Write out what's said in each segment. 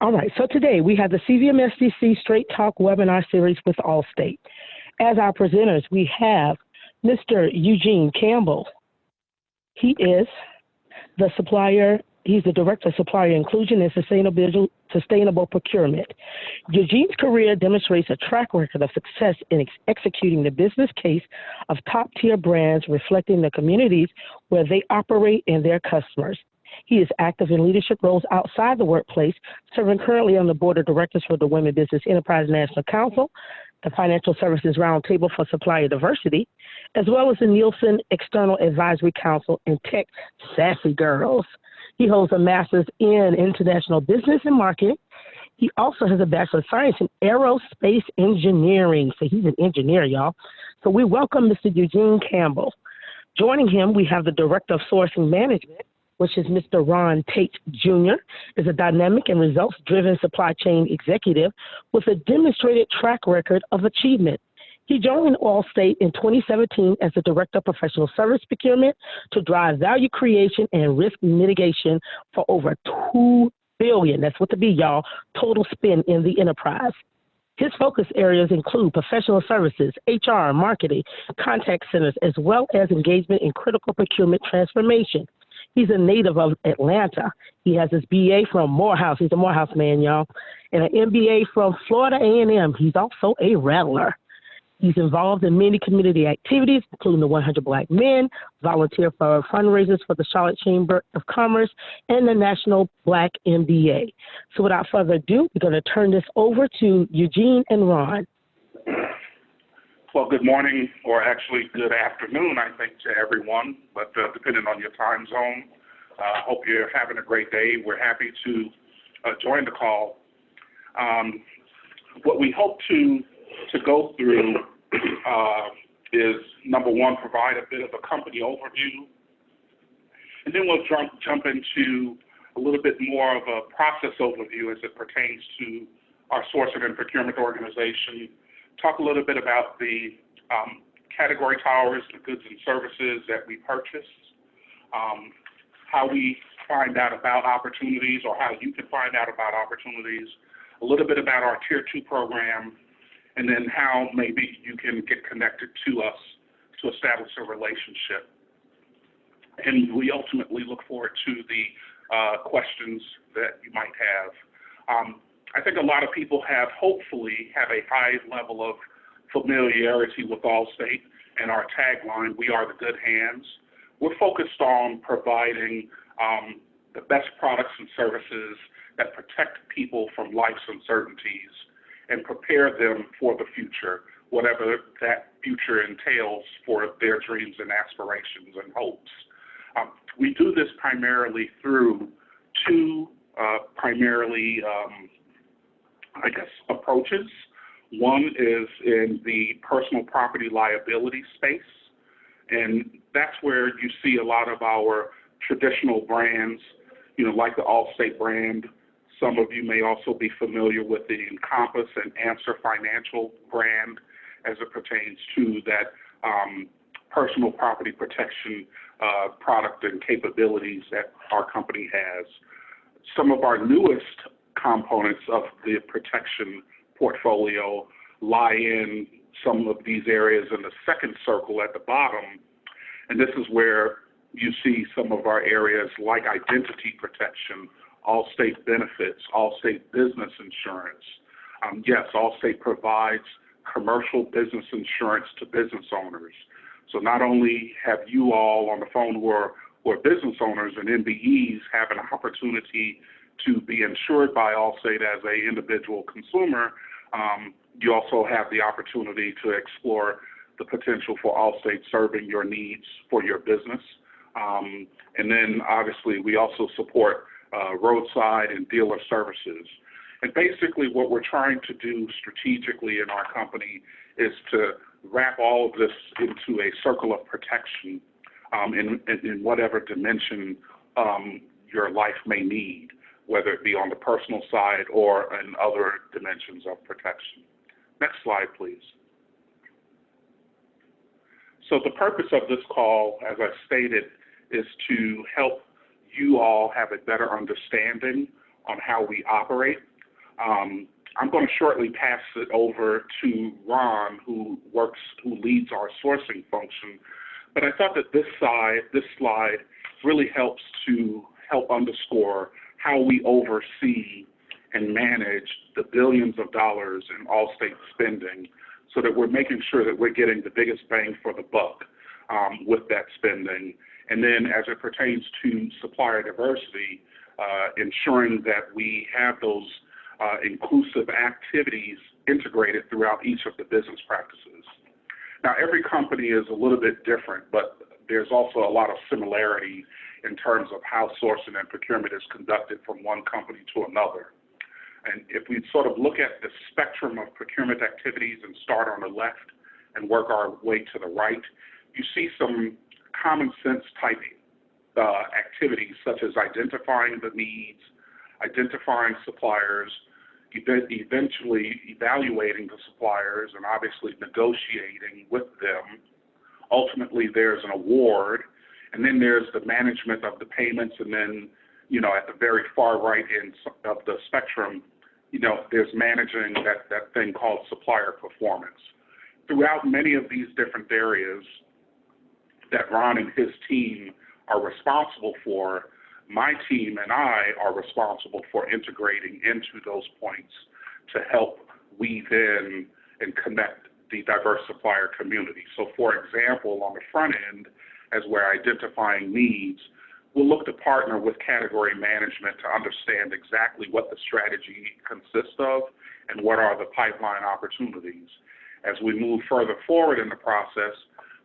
All right, so today we have the CVMSDC Straight Talk webinar series with Allstate. As our presenters, we have Mr. Eugene Campbell. He is he's the Director of Supplier Inclusion and Sustainable Procurement. Eugene's career demonstrates a track record of success in executing the business case of top-tier brands reflecting the communities where they operate and their customers. He is active in leadership roles outside the workplace, serving currently on the board of directors for the Women Business Enterprise National Council, the Financial Services Roundtable for Supplier Diversity, as well as the Nielsen External Advisory Council and Tech Sassy Girls. He holds a master's in international business and marketing. He also has a Bachelor of Science in Aerospace Engineering. So he's an engineer, y'all. So we welcome Mr. Eugene Campbell. Joining him, we have the Director of Sourcing Management, which is Mr. Ron Tate Jr., is a dynamic and results-driven supply chain executive with a demonstrated track record of achievement. He joined Allstate in 2017 as the Director of Professional Service Procurement to drive value creation and risk mitigation for over $2 billion, that's what the B, y'all, total spend in the enterprise. His focus areas include professional services, HR, marketing, contact centers, as well as engagement in critical procurement transformation. He's a native of Atlanta. He has his BA from Morehouse. He's a Morehouse man, y'all. And an MBA from Florida A&M. He's also a rattler. He's involved in many community activities, including the 100 Black Men, volunteer for fundraisers for the Charlotte Chamber of Commerce, and the National Black MBA. So without further ado, we're going to turn this over to Eugene and Ron. Well, good morning, or actually good afternoon, I think, to everyone, but depending on your time zone. Hope you're having a great day. We're happy to join the call. What we hope to go through is, number one, provide a bit of a company overview, and then we'll jump into a little bit more of a process overview as it pertains to our sourcing and procurement organization. Talk a little bit about the category towers, the goods and services that we purchase, how we find out about opportunities or how you can find out about opportunities, a little bit about our Tier 2 program, and then how maybe you can get connected to us to establish a relationship. And we ultimately look forward to the questions that you might have. I think a lot of people hopefully have a high level of familiarity with Allstate and our tagline, "We are the good hands." We're focused on providing the best products and services that protect people from life's uncertainties and prepare them for the future, whatever that future entails for their dreams and aspirations and hopes. We do this primarily through two approaches. One is in the personal property liability space, and that's where you see a lot of our traditional brands, like the Allstate brand. Some of you may also be familiar with the Encompass and Answer Financial brand as it pertains to that personal property protection product and capabilities that our company has. Some of our newest components of the protection portfolio lie in some of these areas in the second circle at the bottom, and this is where you see some of our areas like identity protection, Allstate benefits, Allstate business insurance. Yes, Allstate provides commercial business insurance to business owners. So not only have you all on the phone who are business owners and MBEs have an opportunity to be insured by Allstate as an individual consumer, you also have the opportunity to explore the potential for Allstate serving your needs for your business. And then obviously we also support roadside and dealer services. And basically what we're trying to do strategically in our company is to wrap all of this into a circle of protection in whatever dimension your life may need, whether it be on the personal side or in other dimensions of protection. Next slide, please. So the purpose of this call, as I stated, is to help you all have a better understanding on how we operate. I'm going to shortly pass it over to Ron, who leads our sourcing function. But I thought that this slide really helps underscore how we oversee and manage the billions of dollars in Allstate spending, so that we're making sure that we're getting the biggest bang for the buck with that spending. And then as it pertains to supplier diversity, ensuring that we have those inclusive activities integrated throughout each of the business practices. Now, every company is a little bit different, but there's also a lot of similarity in terms of how sourcing and procurement is conducted from one company to another. And if we sort of look at the spectrum of procurement activities and start on the left and work our way to the right, you see some common sense type activities such as identifying the needs, identifying suppliers, eventually evaluating the suppliers, and obviously negotiating with them. Ultimately, there's an award, and then there's the management of the payments, and then, at the very far right end of the spectrum, there's managing that thing called supplier performance. Throughout many of these different areas that Ron and his team are responsible for, my team and I are responsible for integrating into those points to help weave in and connect the diverse supplier community. So, for example, on the front end, as we're identifying needs, we'll look to partner with category management to understand exactly what the strategy consists of and what are the pipeline opportunities. As we move further forward in the process,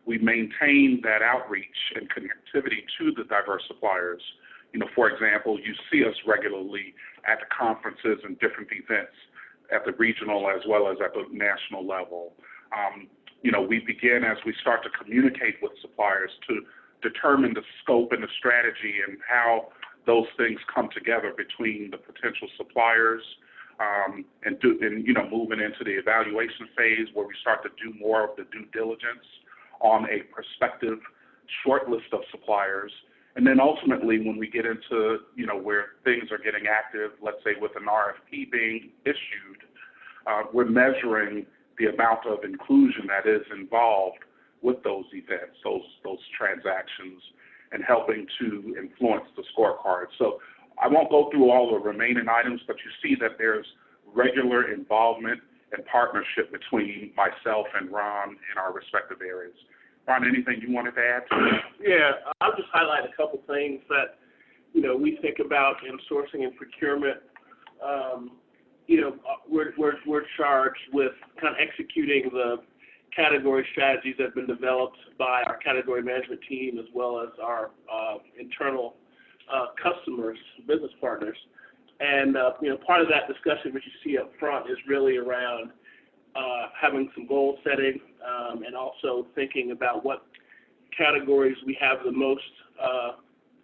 we maintain that outreach and connectivity to the diverse suppliers. For example, you see us regularly at the conferences and different events at the regional as well as at the national level. We begin as we start to communicate with suppliers to determine the scope and the strategy and how those things come together between the potential suppliers and moving into the evaluation phase where we start to do more of the due diligence on a prospective short list of suppliers. And then ultimately, when we get into, where things are getting active, let's say with an RFP being issued, we're measuring the amount of inclusion that is involved with those events, those transactions, and helping to influence the scorecard. So I won't go through all the remaining items, but you see that there's regular involvement and partnership between myself and Ron in our respective areas. Ron, anything you wanted to add to that? Yeah, I'll just highlight a couple things that, we think about in sourcing and procurement. We're charged with kind of executing the category strategies that have been developed by our category management team as well as our internal customers, business partners. And, part of that discussion, which you see up front, is really around having some goal setting and also thinking about what categories we have the most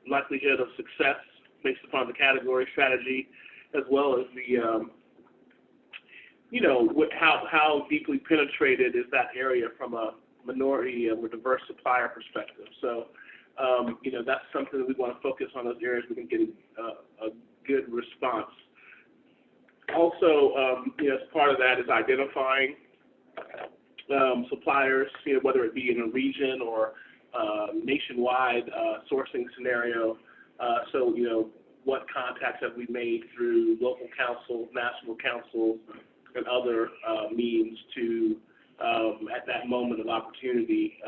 likelihood of success based upon the category strategy, as well as the, how deeply penetrated is that area from a minority or diverse supplier perspective. So, that's something that we want to focus on, those areas we can get a good response. Also, as part of that is identifying suppliers, whether it be in a region or nationwide sourcing scenario. So, what contacts have we made through local councils, national councils, and other means to, at that moment of opportunity,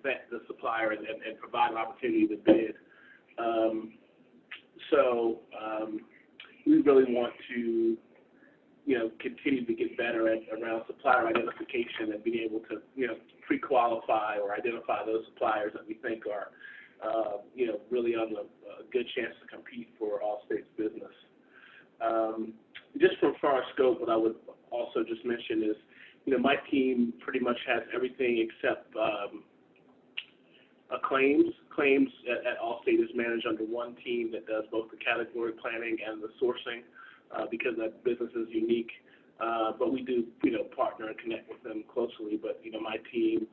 vet the supplier and provide an opportunity to bid. So we really want to, continue to get better around supplier identification and being able to, pre-qualify or identify those suppliers that we think are, really on a good chance to compete for Allstate's business. Just from far scope, what I would also just mention is, my team pretty much has everything except claims. Claims at Allstate is managed under one team that does both the category planning and the sourcing because that business is unique. But we do, partner and connect with them closely. But, my team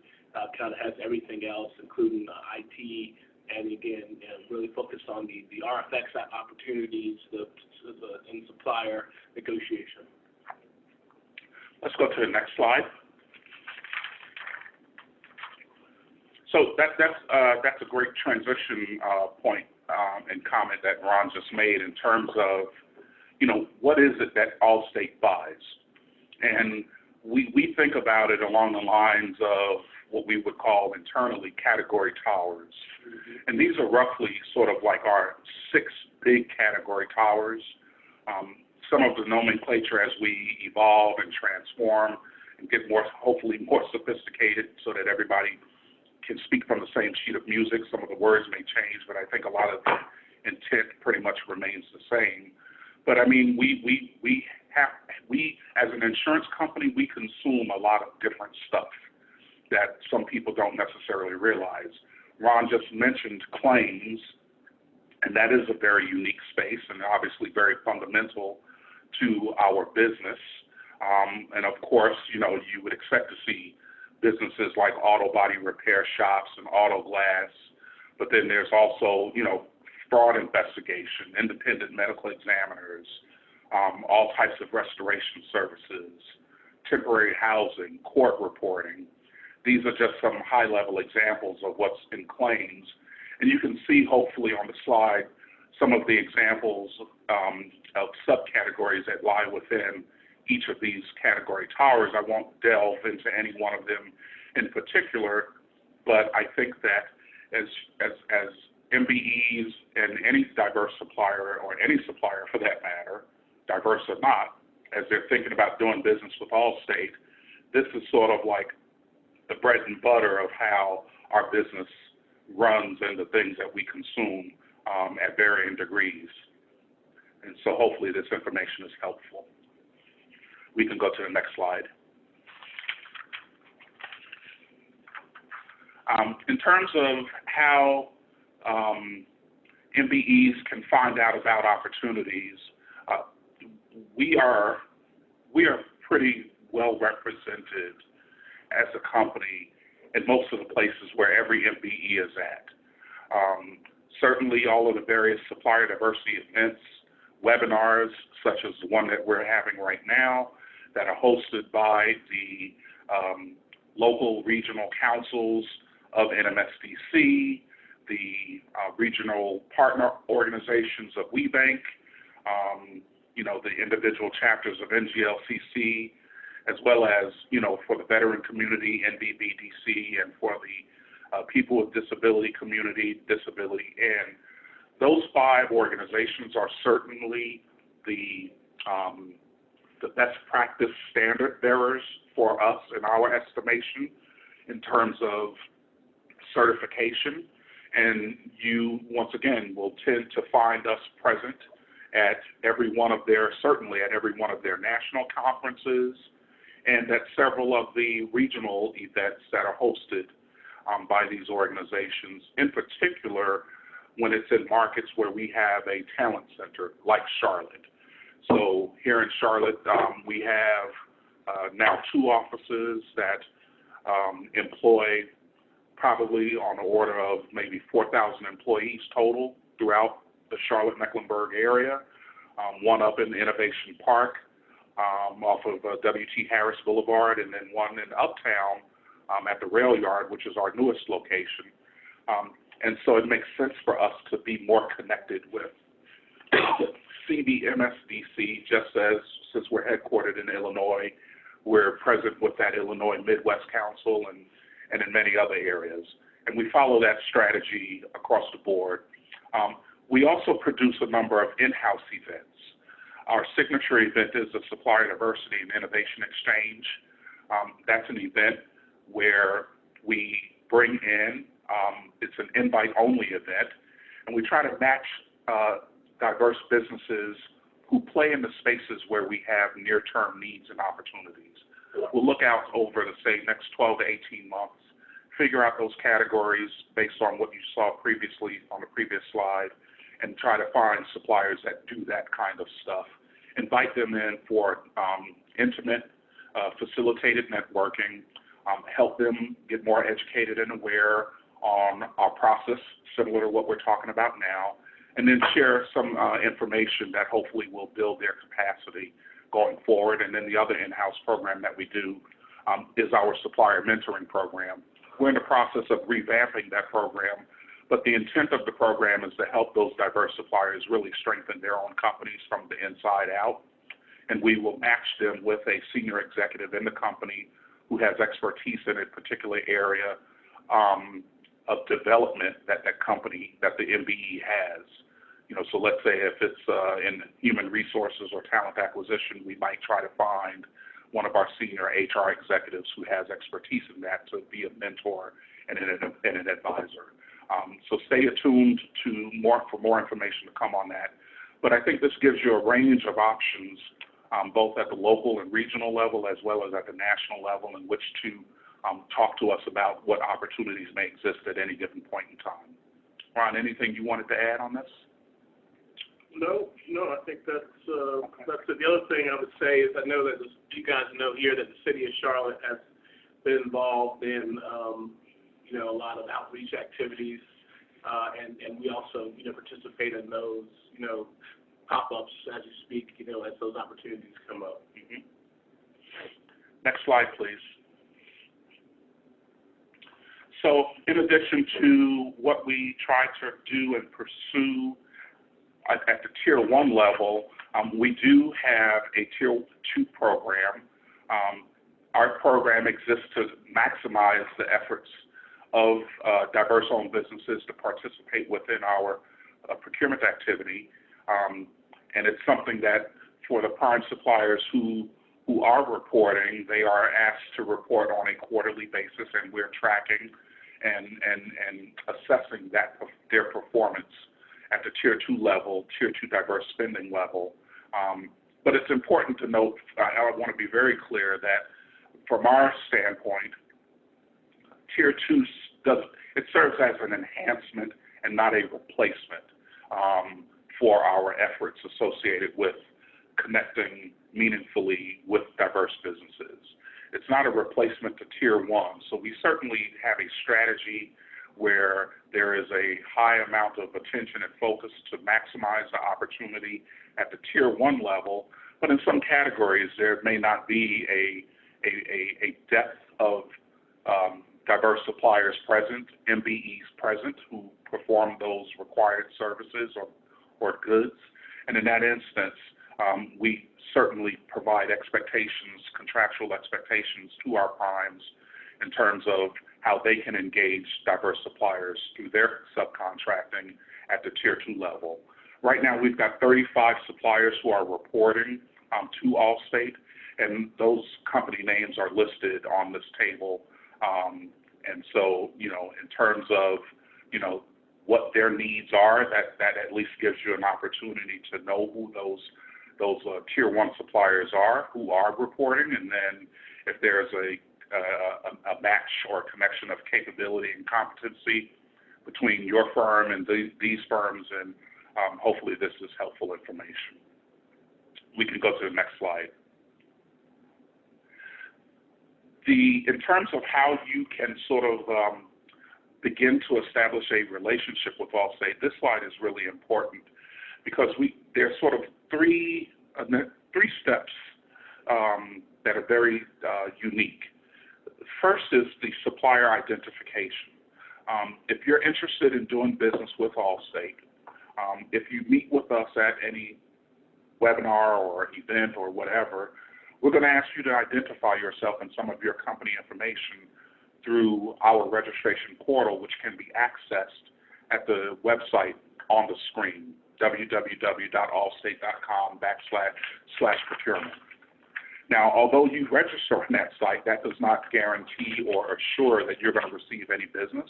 kind of has everything else, including IT, and again, really focused on the RFX opportunities, and supplier negotiation. Let's go to the next slide. So that's a great transition point and comment that Ron just made in terms of, what is it that Allstate buys? And we think about it along the lines of what we would call internally category towers. Mm-hmm. And these are roughly sort of like our 6 big category towers. Some of the nomenclature as we evolve and transform and get hopefully more sophisticated so that everybody can speak from the same sheet of music. Some of the words may change, but I think a lot of the intent pretty much remains the same. But I mean, we as an insurance company, we consume a lot of different stuff that some people don't necessarily realize. Ron just mentioned claims, and that is a very unique space and obviously very fundamental to our business. And of course, you would expect to see businesses like auto body repair shops and auto glass, but then there's also, fraud investigation, independent medical examiners, all types of restoration services, temporary housing, court reporting. These are just some high-level examples of what's in claims. And you can see, hopefully, on the slide, some of the examples of subcategories that lie within each of these category towers. I won't delve into any one of them in particular, but I think that as MBEs and any diverse supplier, or any supplier for that matter, diverse or not, as they're thinking about doing business with Allstate, this is sort of like the bread and butter of how our business runs and the things that we consume at varying degrees. And so hopefully this information is helpful. We can go to the next slide. In terms of how MBEs can find out about opportunities, we are pretty well represented as a company in most of the places where every MBE is at. Certainly all of the various supplier diversity events, webinars, such as the one that we're having right now, that are hosted by the local regional councils of NMSDC, the regional partner organizations of WeBank, the individual chapters of NGLCC, as well as, for the veteran community, NBBDC, and for the people with disability community, Disability In. Those 5 organizations are certainly the best practice standard bearers for us in our estimation in terms of certification. And you, once again, will tend to find us present at certainly at every one of their national conferences, and at several of the regional events that are hosted by these organizations, in particular when it's in markets where we have a talent center like Charlotte. So here in Charlotte, we have now 2 offices that employ probably on the order of maybe 4,000 employees total throughout the Charlotte-Mecklenburg area, one up in the Innovation Park off of W.T. Harris Boulevard, and then one in Uptown at the Rail Yard, which is our newest location. And so it makes sense for us to be more connected with CVMSDC, just as since we're headquartered in Illinois, we're present with that Illinois Midwest Council and in many other areas. And we follow that strategy across the board. We also produce a number of in-house events. Our signature event is the Supplier Diversity and Innovation Exchange. That's an event where we bring in, it's an invite-only event, and we try to match diverse businesses who play in the spaces where we have near-term needs and opportunities. We'll look out over the, say, next 12 to 18 months, figure out those categories based on what you saw previously on the previous slide, and try to find suppliers that do that kind of stuff. Invite them in for intimate, facilitated networking, help them get more educated and aware on our process, similar to what we're talking about now, and then share some information that hopefully will build their capacity going forward. And then the other in-house program that we do is our supplier mentoring program. We're in the process of revamping that program, but the intent of the program is to help those diverse suppliers really strengthen their own companies from the inside out. And we will match them with a senior executive in the company who has expertise in a particular area of development that company, that the MBE has. So let's say if it's in human resources or talent acquisition, we might try to find one of our senior HR executives who has expertise in that to be a mentor and an advisor. So stay attuned for more information to come on that. But I think this gives you a range of options, both at the local and regional level as well as at the national level, in which to talk to us about what opportunities may exist at any given point in time. Ron, anything you wanted to add on this? No, I think that's it. The other thing I would say is I know that you guys know here that the city of Charlotte has been involved in a lot of outreach activities, and we also participate in those pop-ups as you speak, as those opportunities come up. Mm-hmm. Next slide, please. So in addition to what we try to do and pursue at the Tier 1 level, we do have a Tier 2 program. Our program exists to maximize the efforts of diverse-owned businesses to participate within our procurement activity. And it's something that for the prime suppliers who are reporting, they are asked to report on a quarterly basis, and we're tracking and assessing their performance at the Tier 2 level, Tier 2 diverse spending level. But it's important to note, I want to be very clear that from our standpoint, Tier 2 serves as an enhancement and not a replacement for our efforts associated with connecting meaningfully with diverse businesses. It's not a replacement to Tier 1, so we certainly have a strategy where there is a high amount of attention and focus to maximize the opportunity at the Tier 1 level, but in some categories there may not be a depth of diverse suppliers present, MBEs present, who perform those required services or goods. And in that instance, we certainly provide contractual expectations to our primes in terms of how they can engage diverse suppliers through their subcontracting at the Tier 2 level. Right now, we've got 35 suppliers who are reporting to Allstate, and those company names are listed on this table. And so, in terms of, what their needs are, that at least gives you an opportunity to know who those Tier 1 suppliers are who are reporting, and then if there's a match or connection of capability and competency between your firm and these firms, and hopefully this is helpful information. We can go to the next slide. In terms of how you can sort of begin to establish a relationship with Allstate, this slide is really important because there's sort of three steps that are very unique. First is the supplier identification. If you're interested in doing business with Allstate, if you meet with us at any webinar or event or whatever, we're going to ask you to identify yourself and some of your company information through our registration portal, which can be accessed at the website on the screen, www.allstate.com/procurement. Now, although you register on that site, that does not guarantee or assure that you're going to receive any business.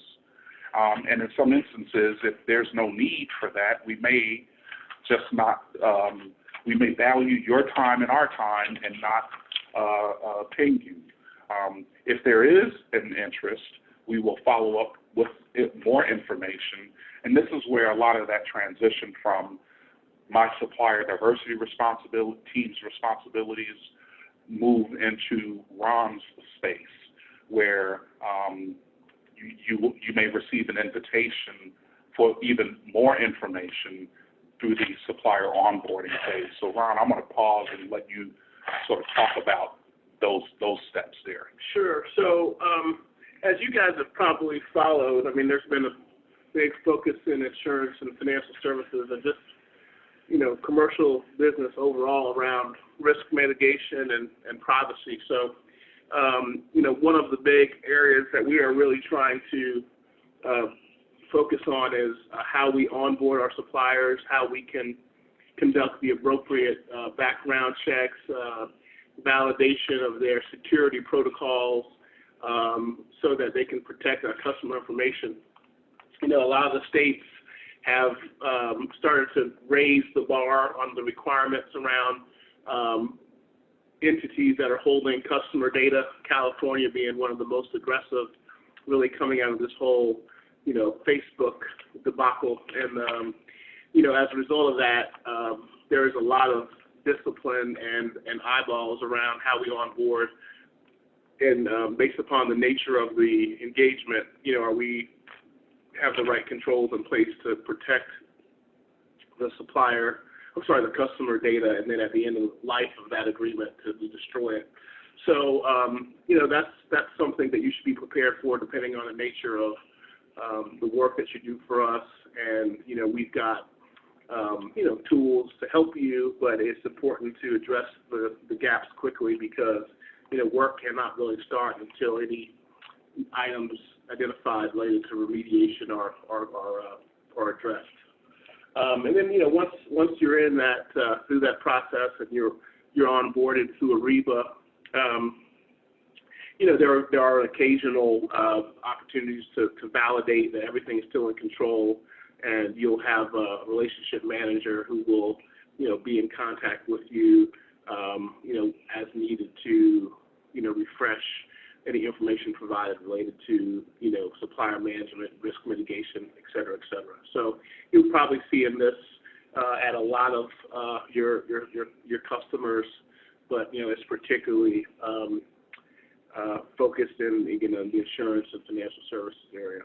And in some instances, if there's no need for that, we may just not, we may value your time and our time and not ping you. If there is an interest, we will follow up with more information. And this is where a lot of that transition from my supplier diversity team's responsibilities move into Ron's space, where you may receive an invitation for even more information through the supplier onboarding phase. So Ron, I'm going to pause and let you sort of talk about those steps there. Sure. So as you guys have probably followed, I mean, there's been a big focus in insurance and financial services and just, commercial business overall around risk mitigation and privacy. So, one of the big areas that we are really trying to focus on is how we onboard our suppliers, how we can conduct the appropriate background checks, validation of their security protocols, so that they can protect our customer information. A lot of the states have started to raise the bar on the requirements around entities that are holding customer data, California being one of the most aggressive, really coming out of this whole, Facebook debacle. And, as a result of that, there is a lot of discipline and eyeballs around how we onboard. And based upon the nature of the engagement, are we have the right controls in place to protect the customer data, and then at the end of the life of that agreement to destroy it. So, that's something that you should be prepared for depending on the nature of the work that you do for us. And, we've got, tools to help you, but it's important to address the gaps quickly because, work cannot really start until any items identified related to remediation are addressed. And then, once you're in that, through that process and you're onboarded through Ariba, there are occasional opportunities to validate that everything is still in control, and you'll have a relationship manager who will, be in contact with you, as needed to, refresh any information provided related to, supplier management, risk mitigation, et cetera, et cetera. So you'll probably see in this at a lot of your customers, but, it's particularly focused in, the insurance and financial services area.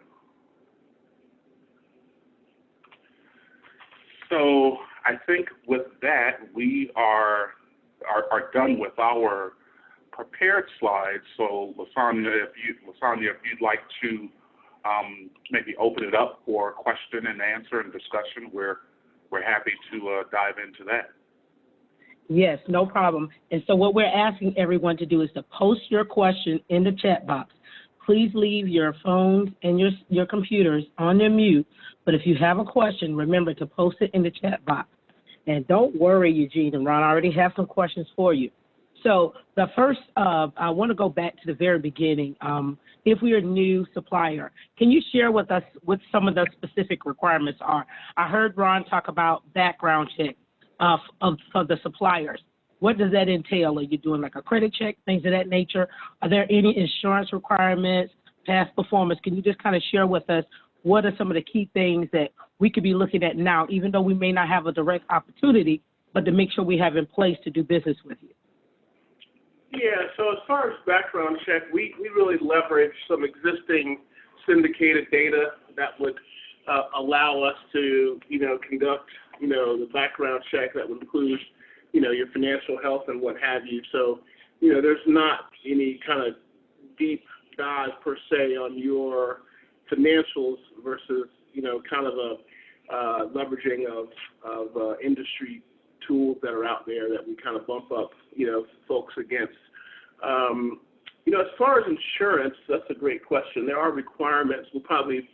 So I think with that, we are done with our prepared slides. So Lasagna, if you'd like to maybe open it up for question and answer and discussion, we're happy to dive into that. Yes, no problem. And so what we're asking everyone to do is to post your question in the chat box. Please leave your phones and your computers on their mute. But if you have a question, remember to post it in the chat box. And don't worry, Eugene and Ron, I already have some questions for you. So the first, I want to go back to the very beginning. If we are a new supplier, can you share with us what some of the specific requirements are? I heard Ron talk about background check for the suppliers. What does that entail? Are you doing like a credit check, things of that nature? Are there any insurance requirements, past performance? Can you just kind of share with us what are some of the key things that we could be looking at now, even though we may not have a direct opportunity, but to make sure we have in place to do business with you? Yeah, so as far as background check, we really leverage some existing syndicated data that would allow us to, conduct, the background check that would include, your financial health and what have you. So, there's not any kind of deep dive per se on your financials versus, kind of a leveraging of industry tools that are out there that we kind of bump up, folks against. As far as insurance, that's a great question. There are requirements. We'll probably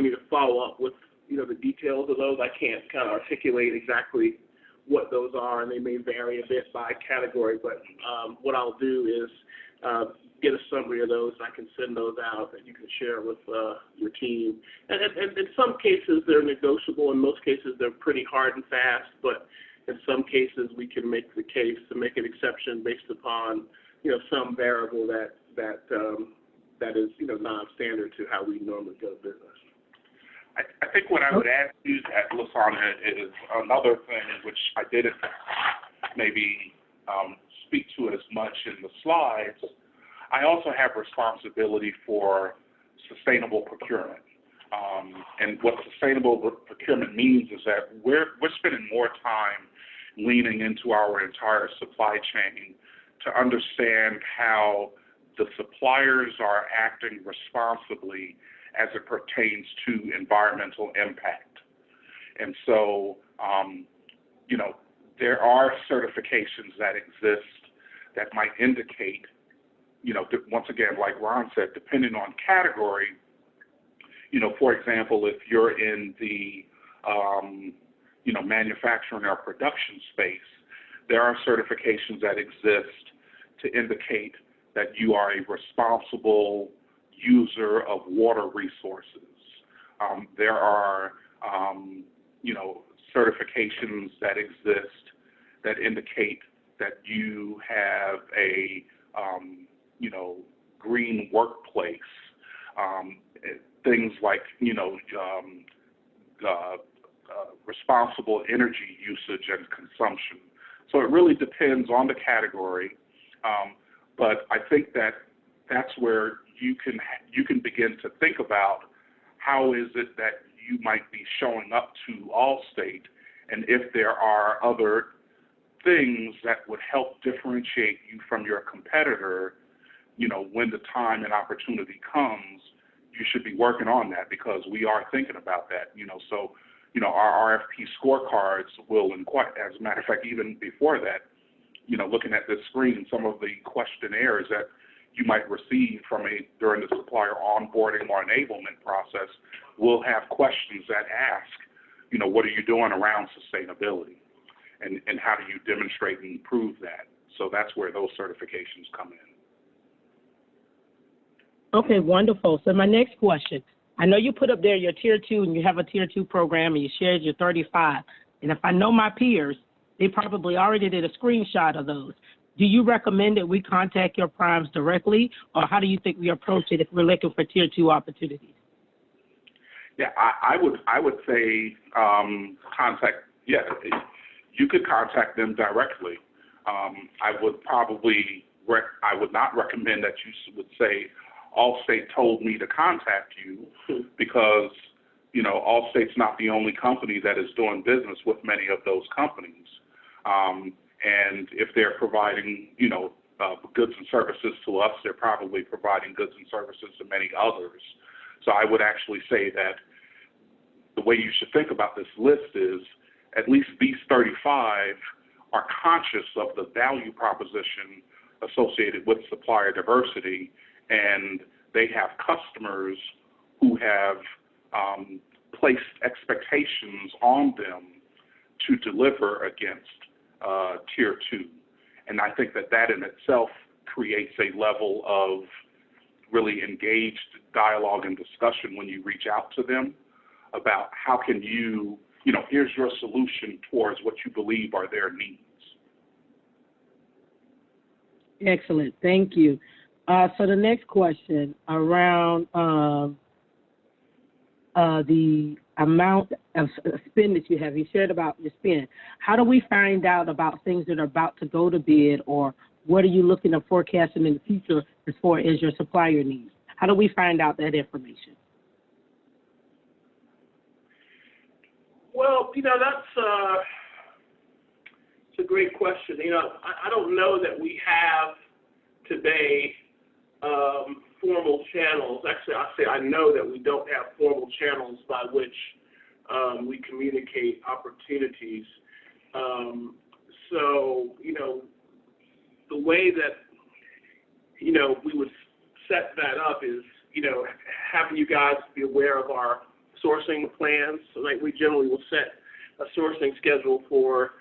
need to follow up with, the details of those. I can't kind of articulate exactly what those are, and they may vary a bit by category. But what I'll do is get a summary of those. I can send those out that you can share with your team. And in some cases, they're negotiable. In most cases, they're pretty hard and fast. But in some cases, we can make the case to make an exception based upon, some variable that is, non-standard to how we normally do business. I think what I would add to that, Lasagna, is another thing which I didn't maybe speak to as much in the slides. I also have responsibility for sustainable procurement. And what sustainable procurement means is that we're spending more time leaning into our entire supply chain to understand how the suppliers are acting responsibly as it pertains to environmental impact. And so, there are certifications that exist that might indicate, once again, like Ron said, depending on category, for example, if you're in the, manufacturing or production space, there are certifications that exist to indicate that you are a responsible user of water resources. There are, certifications that exist that indicate that you have a, green workplace. Things like, responsible energy usage and consumption. So it really depends on the category, but I think that that's where you can begin to think about how is it that you might be showing up to Allstate, and if there are other things that would help differentiate you from your competitor, when the time and opportunity comes, you should be working on that, because we are thinking about that, So, our RFP scorecards will inquire, as a matter of fact, even before that, looking at this screen, some of the questionnaires that you might receive during the supplier onboarding or enablement process will have questions that ask, what are you doing around sustainability, and how do you demonstrate and prove that? So that's where those certifications come in. Okay, wonderful. So my next question, I know you put up there your Tier 2, and you have a Tier 2 program, and you shared your 35. And if I know my peers, they probably already did a screenshot of those. Do you recommend that we contact your primes directly, or how do you think we approach it if we're looking for Tier 2 opportunities? Yeah, I would say you could contact them directly. I would not recommend that you would say, Allstate told me to contact you, because, Allstate's not the only company that is doing business with many of those companies. And if they're providing, goods and services to us, they're probably providing goods and services to many others. So I would actually say that the way you should think about this list is at least these 35 are conscious of the value proposition associated with supplier diversity, and they have customers who have placed expectations on them to deliver against Tier 2. And I think that in itself creates a level of really engaged dialogue and discussion when you reach out to them about how can you, here's your solution towards what you believe are their needs. Excellent. Thank you. So the next question around the amount of spend that you have. You shared about your spend. How do we find out about things that are about to go to bid, or what are you looking at forecasting in the future as far as your supplier needs? How do we find out that information? Well, that's it's a great question. I don't know that we have today formal channels. Actually, I know that we don't have formal channels by which we communicate opportunities. So, the way that, we would set that up is, having you guys be aware of our sourcing plans. So, like, we generally will set a sourcing schedule for,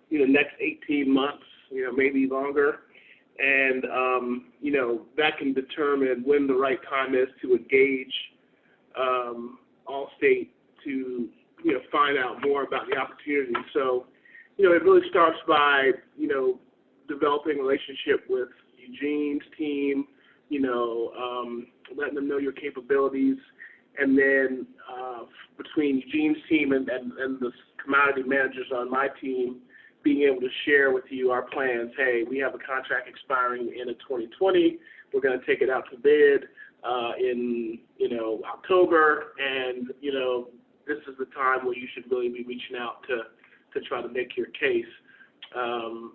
next 18 months, maybe longer. And, that can determine when the right time is to engage Allstate to, find out more about the opportunity. So, it really starts by, developing a relationship with Eugene's team, letting them know your capabilities. And then between Eugene's team and the commodity managers on my team, being able to share with you our plans. Hey, we have a contract expiring in 2020. We're going to take it out to bid. in, October, and, this is the time where you should really be reaching out to try to make your case. So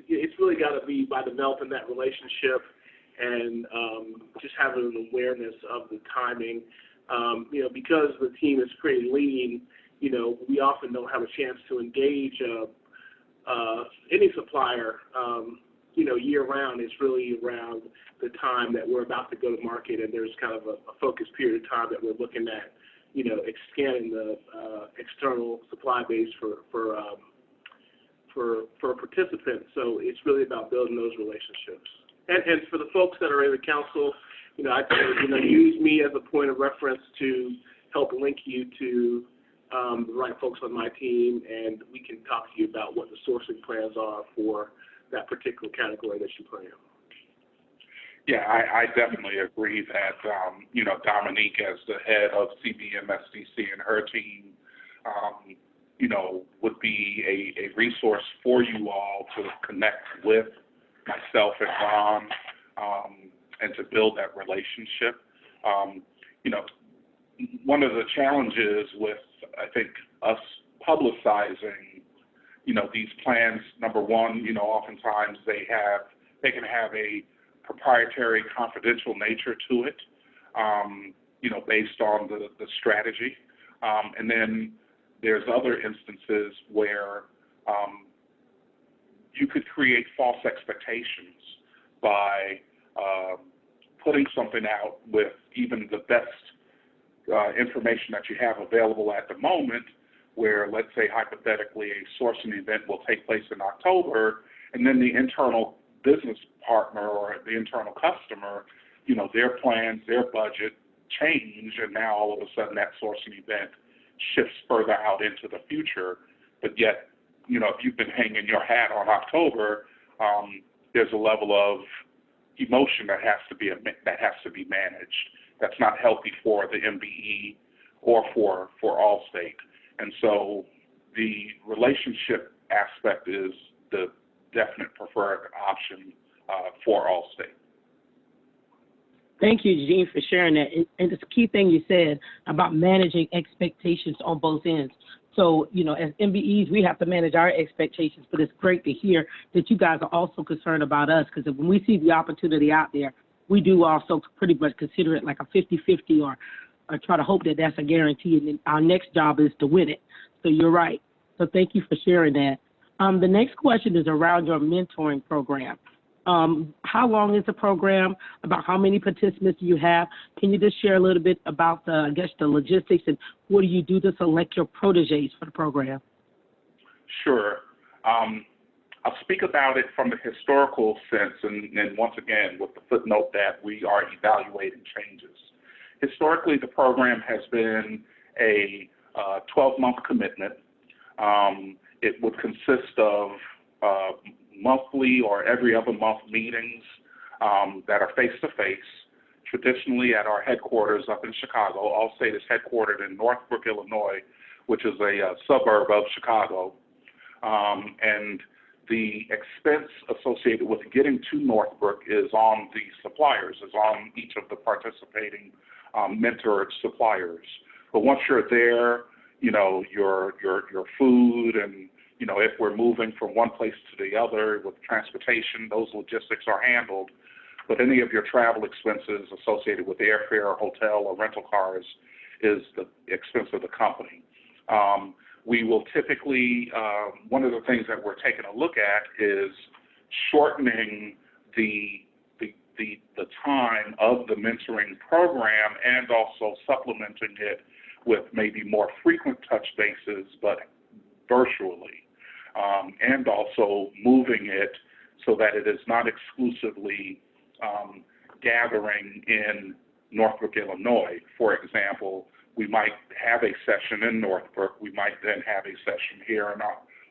it's really got to be by developing that relationship and just having an awareness of the timing. Because the team is pretty lean, we often don't have a chance to engage any supplier, year-round. It's really around the time that we're about to go to market, and there's kind of a focused period of time that we're looking at, scanning the external supply base for participants. So it's really about building those relationships. And for the folks that are in the council, I tell you, use me as a point of reference to help link you to the right folks on my team, and we can talk to you about what the sourcing plans are for that particular category that you play in. Yeah, I definitely agree that, Dominique, as the head of CVMSDC and her team, would be a resource for you all to connect with myself and Ron, and to build that relationship. One of the challenges with, I think, us publicizing, these plans, number one, oftentimes they can have a proprietary, confidential nature to it, based on the strategy. And then there's other instances where you could create false expectations by putting something out with even the best information that you have available at the moment, where, let's say, hypothetically, a sourcing event will take place in October, and then the internal business partner or the internal customer, their plans, their budget change, and now all of a sudden that sourcing event shifts further out into the future. But yet, if you've been hanging your hat on October, there's a level of emotion that has to be managed. That's not healthy for the MBE or for Allstate. And so the relationship aspect is the definite preferred option for Allstate. Thank you, Gene, for sharing that. And it's a key thing you said about managing expectations on both ends. So, as MBEs, we have to manage our expectations, but it's great to hear that you guys are also concerned about us, because when we see the opportunity out there, we do also pretty much consider it like a 50-50 or try to hope that that's a guarantee, and then our next job is to win it. So you're right. So thank you for sharing that. The next question is around your mentoring program. How long is the program? About how many participants do you have? Can you just share a little bit about the logistics, and what do you do to select your proteges for the program? Sure. I'll speak about it from the historical sense, and once again, with the footnote that we are evaluating changes. Historically, the program has been a 12-month commitment. It would consist of monthly or every other month meetings that are face-to-face, traditionally at our headquarters up in Chicago. Allstate is headquartered in Northbrook, Illinois, which is a suburb of Chicago. And the expense associated with getting to Northbrook is on the suppliers, is on each of the participating mentored suppliers. But once you're there, your food and, if we're moving from one place to the other with transportation, those logistics are handled. But any of your travel expenses associated with airfare, hotel, or rental cars is the expense of the company. We will typically, one of the things that we're taking a look at is shortening the time of the mentoring program, and also supplementing it with maybe more frequent touch bases, but virtually, and also moving it so that it is not exclusively gathering in Northbrook, Illinois. For example, we might have a session in Northbrook. We might then have a session here in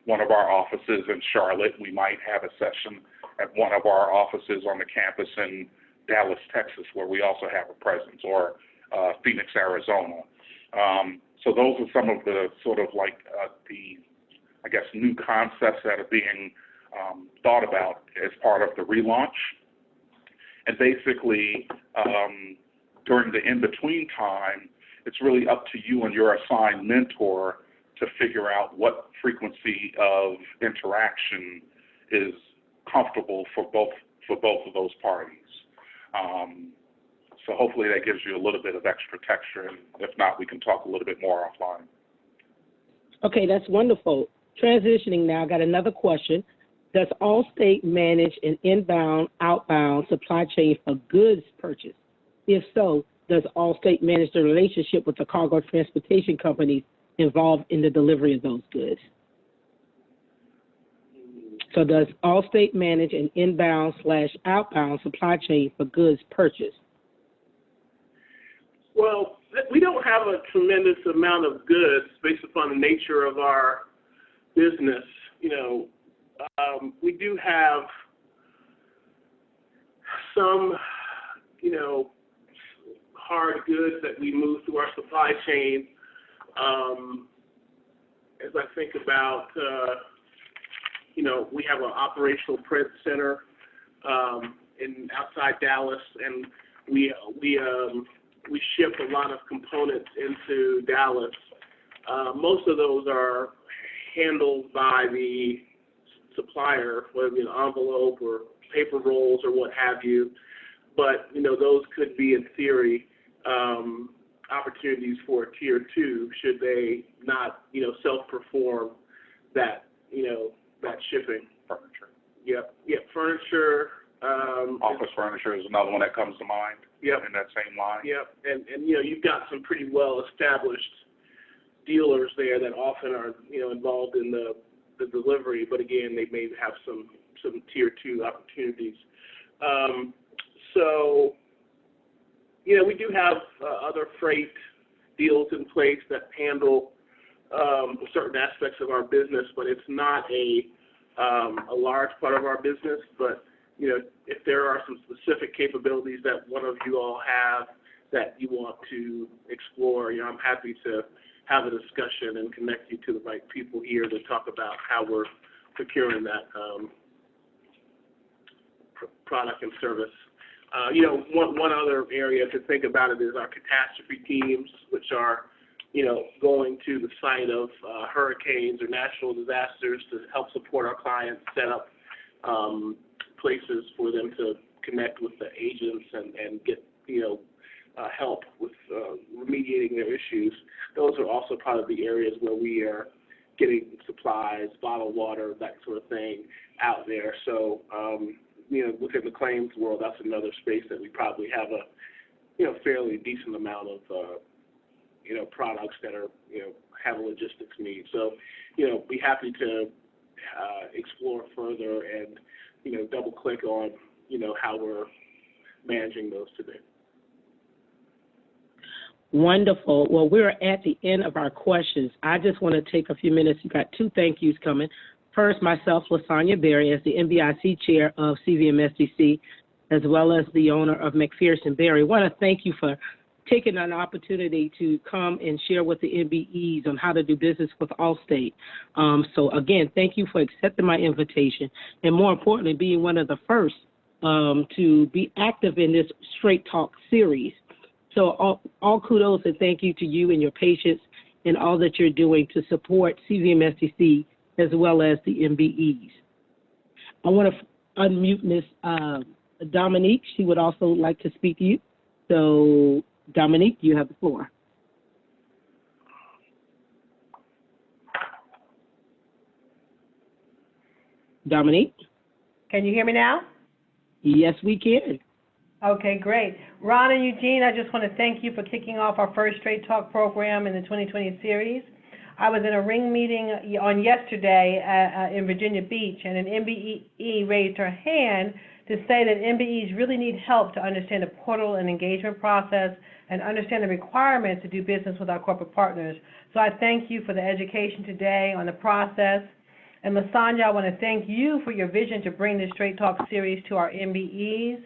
one of our offices in Charlotte. We might have a session at one of our offices on the campus in Dallas, Texas, where we also have a presence, or Phoenix, Arizona. So those are some of the sort of new concepts that are being thought about as part of the relaunch. And basically, during the in-between time, it's really up to you and your assigned mentor to figure out what frequency of interaction is comfortable for both of those parties. So hopefully that gives you a little bit of extra texture, and if not, we can talk a little bit more offline. Okay, that's wonderful. Transitioning now, I got another question. Does Allstate manage an inbound, outbound supply chain for goods purchase? If so, does Allstate manage the relationship with the cargo transportation companies involved in the delivery of those goods? So does Allstate manage an inbound/outbound supply chain for goods purchase? Well, we don't have a tremendous amount of goods based upon the nature of our business. We do have some, hard goods that we move through our supply chain. As I think about, we have an operational print center outside Dallas, and we ship a lot of components into Dallas. Most of those are handled by the supplier, whether it be an envelope or paper rolls or what have you. But, those could be, in theory, opportunities for a tier 2 should they not, self-perform that, that shipping. Furniture. Yep, furniture. Office furniture is another one that comes to mind. Yep. In that same line. Yep, and you've got some pretty well-established dealers there that often are, involved in the delivery, but again, they may have some tier 2 opportunities. So, we do have other freight deals in place that handle certain aspects of our business, but it's not a large part of our business. But if there are some specific capabilities that one of you all have that you want to explore, I'm happy to have a discussion and connect you to the right people here to talk about how we're procuring that product and service. One other area to think about it is our catastrophe teams, which are, going to the site of hurricanes or natural disasters to help support our clients, set up places for them to connect with the agents and get, help with remediating their issues. Those are also probably the areas where we are getting supplies, bottled water, that sort of thing out there. So, within the claims world, that's another space that we probably have a, fairly decent amount of, products that are, have a logistics need. So, be happy to explore further and, double click on, how we're managing those today. Wonderful. Well, we're at the end of our questions. I just want to take a few minutes. You've got 2 thank yous coming. First, myself, LaSonia Berry, as the MBIC chair of CVMSDC, as well as the owner of McPherson Berry. I want to thank you for taking an opportunity to come and share with the MBEs on how to do business with Allstate. So, again, thank you for accepting my invitation, and more importantly, being one of the first to be active in this Straight Talk series. So all kudos and thank you to you and your patients and all that you're doing to support CVMSDC as well as the MBEs. I want to unmute Ms. Dominique. She would also like to speak to you. So, Dominique, you have the floor. Dominique? Can you hear me now? Yes, we can. Okay, great. Ron and Eugene, I just want to thank you for kicking off our first Straight Talk program in the 2020 series. I was in a ring meeting on yesterday in Virginia Beach, and an MBE raised her hand to say that MBEs really need help to understand the portal and engagement process and understand the requirements to do business with our corporate partners. So I thank you for the education today on the process. And LaSonia, I want to thank you for your vision to bring this Straight Talk series to our MBEs.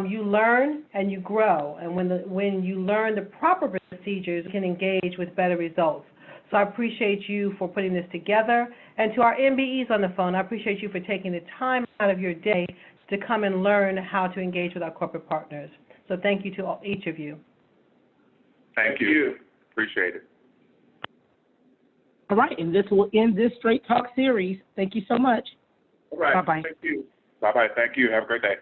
You learn and you grow, and when you learn the proper procedures, you can engage with better results. So I appreciate you for putting this together. And to our MBEs on the phone, I appreciate you for taking the time out of your day to come and learn how to engage with our corporate partners. So thank you to each of you. Thank you. Appreciate it. All right, and this will end this Straight Talk series. Thank you so much. All right. Bye-bye. Thank you. Bye-bye. Thank you. Have a great day.